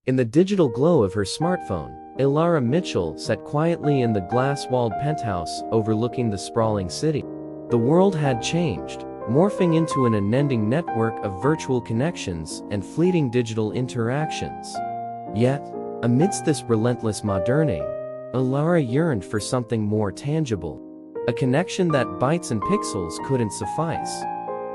In the digital glow of her smartphone, Elara Mitchell sat quietly in the glass-walled penthouse overlooking the sprawling city. The world had changed, morphing into an unending network of virtual connections and fleeting digital interactions. Yet, amidst this relentless modernity, Elara yearned for something more tangible. A connection that bytes and pixels couldn't suffice.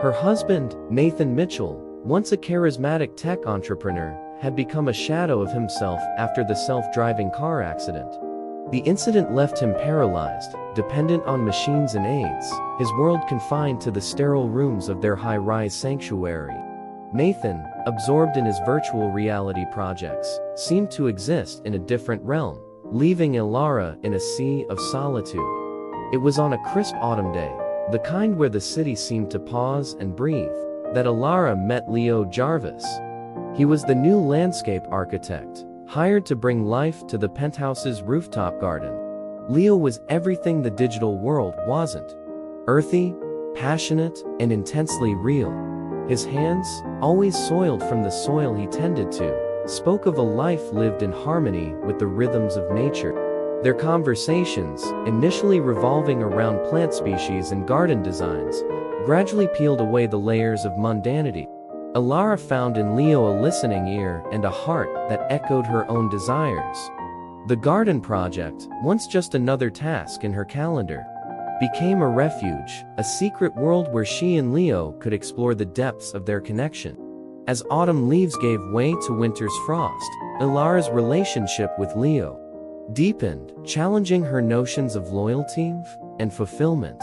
Her husband, Nathan Mitchell, once a charismatic tech entrepreneur, had become a shadow of himself after the self-driving car accident. The incident left him paralyzed, dependent on machines and aids, his world confined to the sterile rooms of their high-rise sanctuary. Nathan, absorbed in his virtual reality projects, seemed to exist in a different realm, leaving Elara in a sea of solitude. It was on a crisp autumn day, the kind where the city seemed to pause and breathe, that Elara met Leo Jarvis. He was the new landscape architect, hired to bring life to the penthouse's rooftop garden. Leo was everything the digital world wasn't. Earthy, passionate, and intensely real. His hands, always soiled from the soil he tended to, spoke of a life lived in harmony with the rhythms of nature. Their conversations, initially revolving around plant species and garden designs, gradually peeled away the layers of mundanity. Elara found in Leo a listening ear and a heart that echoed her own desires. The garden project, once just another task in her calendar, became a refuge, a secret world where she and Leo could explore the depths of their connection. As autumn leaves gave way to winter's frost, Elara's relationship with Leo deepened, challenging her notions of loyalty and fulfillment.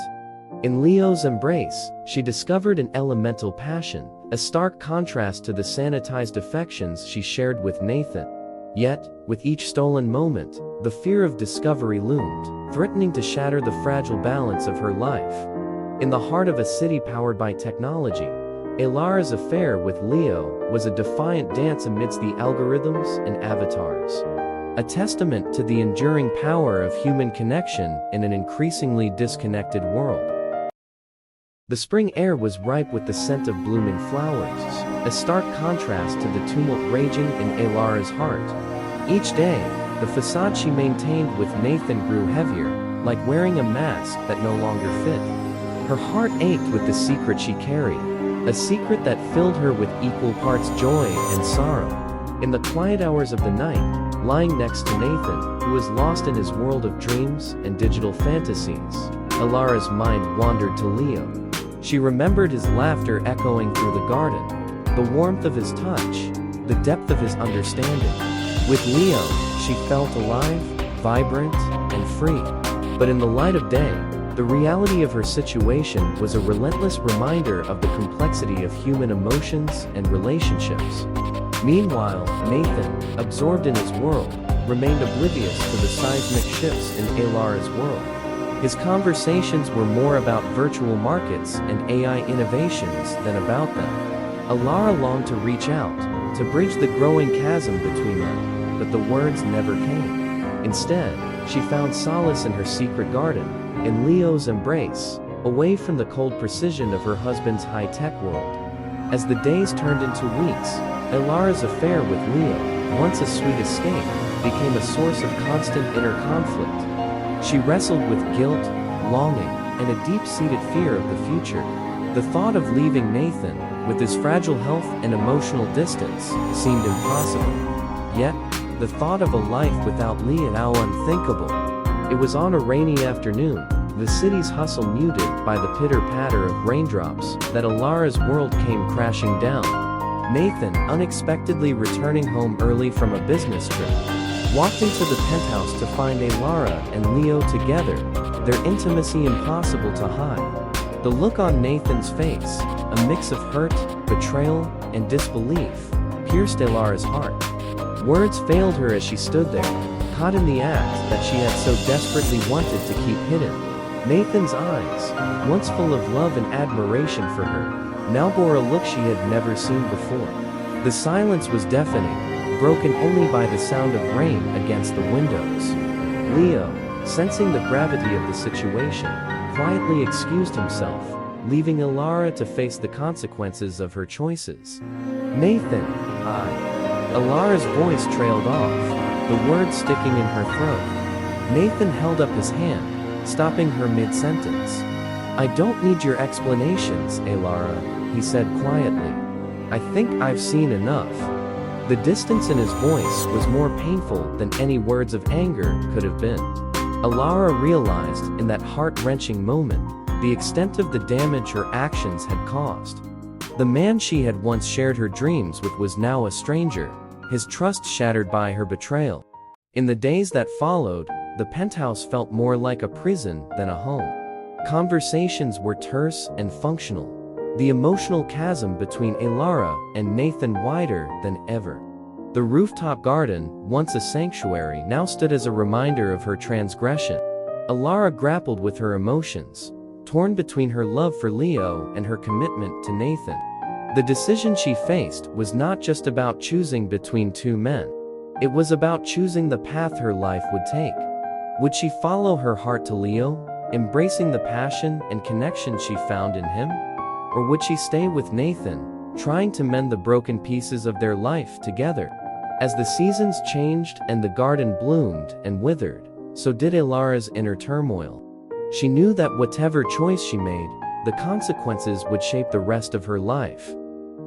In Leo's embrace, she discovered an elemental passion, a stark contrast to the sanitized affections she shared with Nathan. Yet, with each stolen moment, the fear of discovery loomed, threatening to shatter the fragile balance of her life. In the heart of a city powered by technology, Elara's affair with Leo was a defiant dance amidst the algorithms and avatars. A testament to the enduring power of human connection in an increasingly disconnected world. The spring air was ripe with the scent of blooming flowers, a stark contrast to the tumult raging in Elara's heart. Each day, the facade she maintained with Nathan grew heavier, like wearing a mask that no longer fit. Her heart ached with the secret she carried, a secret that filled her with equal parts joy and sorrow. In the quiet hours of the night, lying next to Nathan, who was lost in his world of dreams and digital fantasies, Elara's mind wandered to Leo. She remembered his laughter echoing through the garden, the warmth of his touch, the depth of his understanding. With Leo, she felt alive, vibrant, and free. But in the light of day, the reality of her situation was a relentless reminder of the complexity of human emotions and relationships. Meanwhile, Nathan, absorbed in his world, remained oblivious to the seismic shifts in Elara's world. His conversations were more about virtual markets and AI innovations than about them. Elara longed to reach out, to bridge the growing chasm between them, but the words never came. Instead, she found solace in her secret garden, in Leo's embrace, away from the cold precision of her husband's high-tech world. As the days turned into weeks, Elara's affair with Leo, once a sweet escape, became a source of constant inner conflict. She wrestled with guilt, longing, and a deep-seated fear of the future. The thought of leaving Nathan, with his fragile health and emotional distance, seemed impossible. Yet, the thought of a life without Leo now unthinkable. It was on a rainy afternoon, the city's hustle muted by the pitter-patter of raindrops, that Elara's world came crashing down. Nathan, unexpectedly returning home early from a business trip, walked into the penthouse to find Elara and Leo together, their intimacy impossible to hide. The look on Nathan's face, a mix of hurt, betrayal, and disbelief, pierced Elara's heart. Words failed her as she stood there, caught in the act that she had so desperately wanted to keep hidden. Nathan's eyes, once full of love and admiration for her, now bore a look she had never seen before. The silence was deafening, broken only by the sound of rain against the windows. Leo, sensing the gravity of the situation, quietly excused himself, leaving Elara to face the consequences of her choices. Nathan, Elara's voice trailed off, the words sticking in her throat. Nathan held up his hand, stopping her mid-sentence. "I don't need your explanations, Elara," he said quietly. "I think I've seen enough." The distance in his voice was more painful than any words of anger could have been. Elara realized, in that heart-wrenching moment, the extent of the damage her actions had caused. The man she had once shared her dreams with was now a stranger, his trust shattered by her betrayal. In the days that followed, the penthouse felt more like a prison than a home. Conversations were terse and functional, the emotional chasm between Elara and Nathan wider than ever. The rooftop garden, once a sanctuary, now stood as a reminder of her transgression. Elara grappled with her emotions, torn between her love for Leo and her commitment to Nathan. The decision she faced was not just about choosing between two men. It was about choosing the path her life would take. Would she follow her heart to Leo, embracing the passion and connection she found in him? Or would she stay with Nathan, trying to mend the broken pieces of their life together? As the seasons changed and the garden bloomed and withered, so did Elara's inner turmoil. She knew that whatever choice she made, the consequences would shape the rest of her life.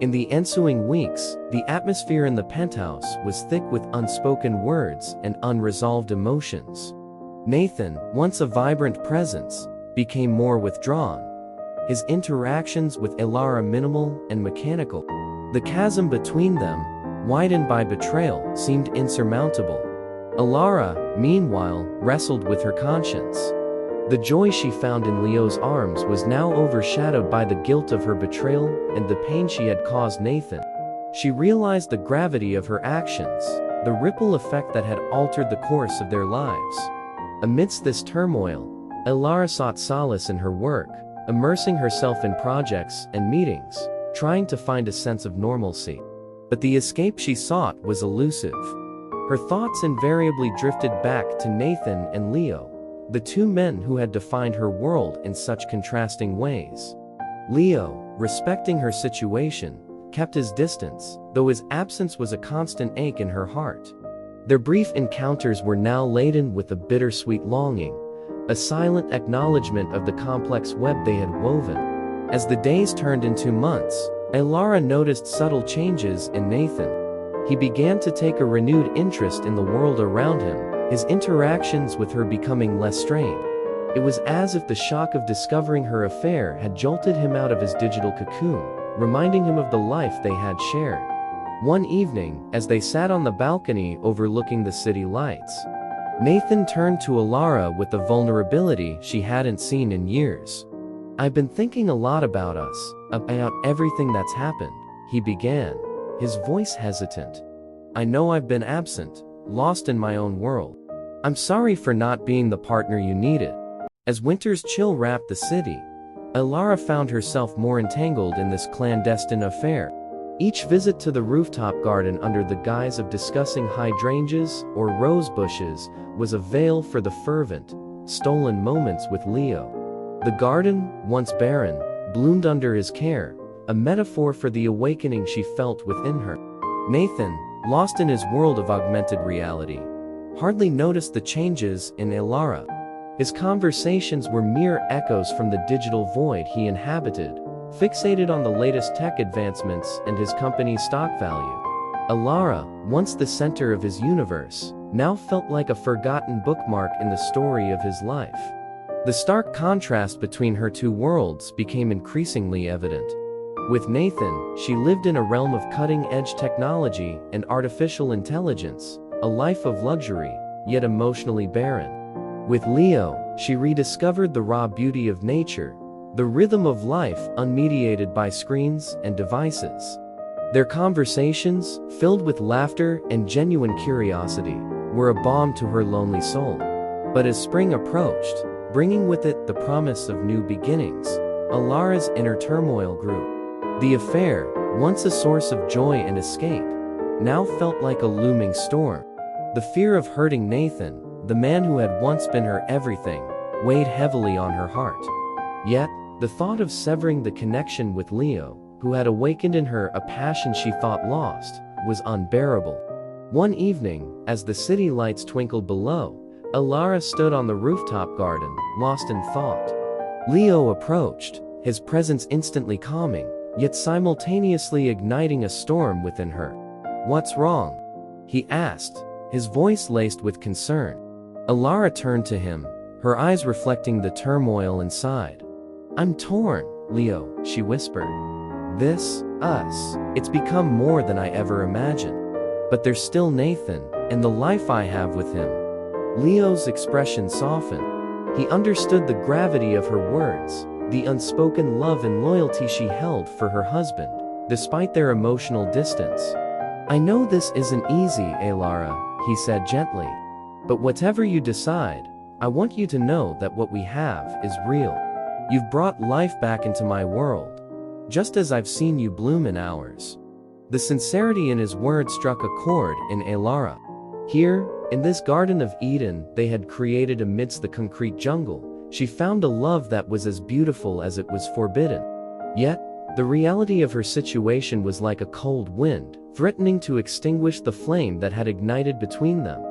In the ensuing weeks, the atmosphere in the penthouse was thick with unspoken words and unresolved emotions. Nathan, once a vibrant presence, became more withdrawn. His interactions with Elara minimal and mechanical. The chasm between them, widened by betrayal, seemed insurmountable. Elara, meanwhile, wrestled with her conscience. The joy she found in Leo's arms was now overshadowed by the guilt of her betrayal and the pain she had caused Nathan. She realized the gravity of her actions, the ripple effect that had altered the course of their lives. Amidst this turmoil, Elara sought solace in her work, immersing herself in projects and meetings, trying to find a sense of normalcy. But the escape she sought was elusive. Her thoughts invariably drifted back to Nathan and Leo, the two men who had defined her world in such contrasting ways. Leo, respecting her situation, kept his distance, though his absence was a constant ache in her heart. Their brief encounters were now laden with a bittersweet longing, a silent acknowledgement of the complex web they had woven. As the days turned into months, Elara noticed subtle changes in Nathan. He began to take a renewed interest in the world around him, his interactions with her becoming less strained. It was as if the shock of discovering her affair had jolted him out of his digital cocoon, reminding him of the life they had shared. One evening, as they sat on the balcony overlooking the city lights, Nathan turned to Elara with a vulnerability she hadn't seen in years. "I've been thinking a lot about us, about everything that's happened," he began, his voice hesitant. "I know I've been absent, lost in my own world. I'm sorry for not being the partner you needed." As winter's chill wrapped the city, Elara found herself more entangled in this clandestine affair. Each visit to the rooftop garden under the guise of discussing hydrangeas or rose bushes was a veil for the fervent, stolen moments with Leo. The garden, once barren, bloomed under his care, a metaphor for the awakening she felt within her. Nathan, lost in his world of augmented reality, hardly noticed the changes in Elara. His conversations were mere echoes from the digital void he inhabited, fixated on the latest tech advancements and his company's stock value. Elara, once the center of his universe, now felt like a forgotten bookmark in the story of his life. The stark contrast between her two worlds became increasingly evident. With Nathan, she lived in a realm of cutting-edge technology and artificial intelligence, a life of luxury, yet emotionally barren. With Leo, she rediscovered the raw beauty of nature, the rhythm of life unmediated by screens and devices. Their conversations, filled with laughter and genuine curiosity, were a balm to her lonely soul. But as spring approached, bringing with it the promise of new beginnings, Elara's inner turmoil grew. The affair, once a source of joy and escape, now felt like a looming storm. The fear of hurting Nathan, the man who had once been her everything, weighed heavily on her heart. Yet, the thought of severing the connection with Leo, who had awakened in her a passion she thought lost, was unbearable. One evening, as the city lights twinkled below, Elara stood on the rooftop garden, lost in thought. Leo approached, his presence instantly calming, yet simultaneously igniting a storm within her. "What's wrong?" he asked, his voice laced with concern. Elara turned to him, her eyes reflecting the turmoil inside. "I'm torn, Leo," she whispered. Us, it's become more than I ever imagined. But there's still Nathan, and the life I have with him." Leo's expression softened. He understood the gravity of her words, the unspoken love and loyalty she held for her husband, despite their emotional distance. "I know this isn't easy, Elara," he said gently. "But whatever you decide, I want you to know that what we have is real. You've brought life back into my world, just as I've seen you bloom in ours." The sincerity in his words struck a chord in Elara. Here, in this Garden of Eden they had created amidst the concrete jungle, she found a love that was as beautiful as it was forbidden. Yet, the reality of her situation was like a cold wind, threatening to extinguish the flame that had ignited between them.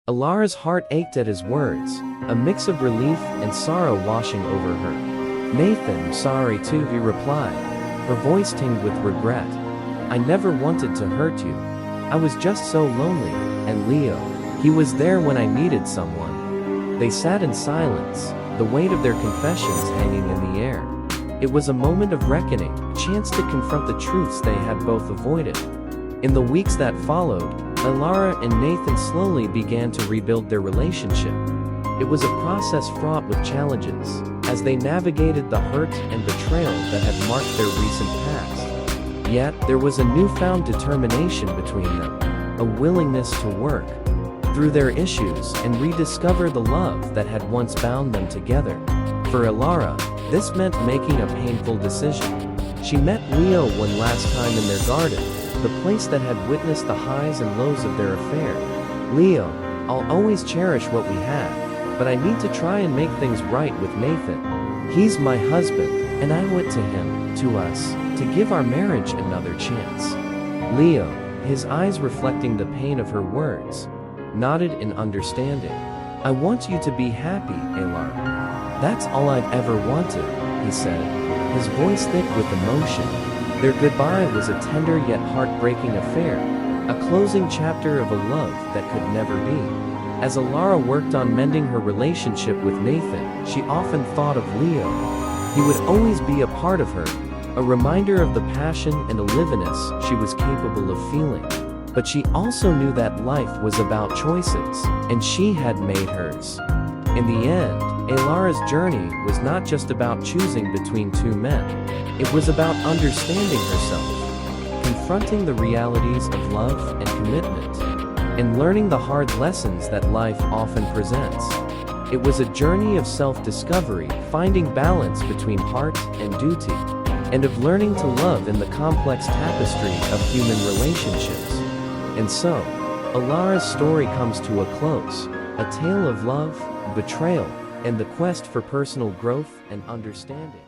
Elara's heart ached at his words, a mix of relief and sorrow washing over her. "Nathan, sorry too," he replied, her voice tinged with regret. "I never wanted to hurt you. I was just so lonely, and Leo, he was there when I needed someone." They sat in silence, the weight of their confessions hanging in the air. It was a moment of reckoning, a chance to confront the truths they had both avoided. In the weeks that followed, Elara and Nathan slowly began to rebuild their relationship. It was a process fraught with challenges, as they navigated the hurt and betrayal that had marked their recent past. Yet, there was a newfound determination between them, a willingness to work through their issues and rediscover the love that had once bound them together. For Elara, this meant making a painful decision. She met Leo one last time in their garden, the place that had witnessed the highs and lows of their affair. "Leo, I'll always cherish what we have, but I need to try and make things right with Nathan. He's my husband, and I owe it to him, to us, to give our marriage another chance." Leo, his eyes reflecting the pain of her words, nodded in understanding. "I want you to be happy, Elara. That's all I've ever wanted," he said, his voice thick with emotion. Their goodbye was a tender yet heartbreaking affair, a closing chapter of a love that could never be. As Elara worked on mending her relationship with Nathan, she often thought of Leo. He would always be a part of her, a reminder of the passion and aliveness she was capable of feeling. But she also knew that life was about choices, and she had made hers. In the end, Elara's journey was not just about choosing between two men. It was about understanding herself, confronting the realities of love and commitment, and learning the hard lessons that life often presents. It was a journey of self-discovery, finding balance between heart and duty, and of learning to love in the complex tapestry of human relationships. And so, Elara's story comes to a close, a tale of love, betrayal, and the quest for personal growth and understanding.